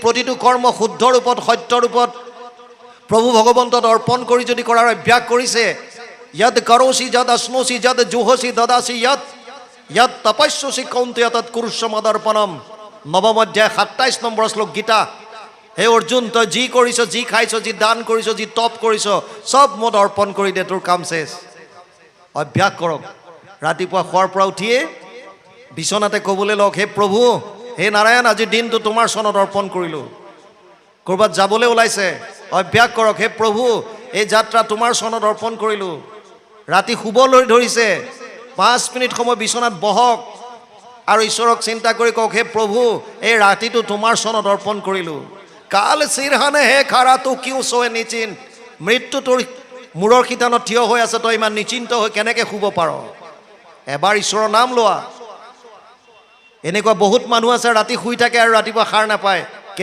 প্ৰতিটো কৰ্ম শুদ্ধ ৰূপত সত্য ৰূপত প্ৰভু ভগৱন্তত অৰ্পণ কৰি যদি কৰাৰ অভ্যাস কৰিছে, যদ কৰোচি যদ অশ্নোচি যদ জুহসি দদাসি যদ তপস্যসি কৌন্তেয় তৎ কুৰুষ্য মদৰ্পণম। নৱম অধ্যায় ২৭ নম্বৰ শ্লোক গীতা। হে অৰ্জুন, তই যি কৰিছ, যি খাইছ, যি দান কৰিছ, যি তপ কৰিছ, চব মত অৰ্পণ কৰি দে, তোৰ কাম শেষ। অভ্যাস কৰক। ৰাতিপুৱা শোৱাৰ পৰা উঠিয়ে বিচনাতে ক'বলৈ লওক, হে প্ৰভু, হে নাৰায়ণ, আজিৰ দিনটো তোমাৰ চৰণত অৰ্পণ কৰিলোঁ। ক'ৰবাত যাবলৈ ওলাইছে, অভ্যাস কৰক, হে প্ৰভু, এই যাত্ৰা তোমাৰ চৰণত অৰ্পণ কৰিলোঁ। ৰাতি শুবলৈ ধৰিছে, 5 মিনিট সময় বিচনাত বহক আৰু ঈশ্বৰক চিন্তা কৰি কওক, হে প্ৰভু, এই ৰাতিটো তোমাৰ চৰণত অৰ্পণ কৰিলোঁ। কাল চিৰহানে হে খাৰা তো কিয় চয়ে নিচিন্ত। মৃত্যু তোৰ মূৰৰ শিতানত থিয় হৈ আছে, তই ইমান নিচিন্ত হৈ কেনেকৈ শুব পাৰ? এবাৰ ঈশ্বৰৰ নাম লোৱা। এনেকুৱা বহুত মানুহ আছে ৰাতি শুই থাকে আৰু ৰাতিপুৱা সাৰ নাপায়।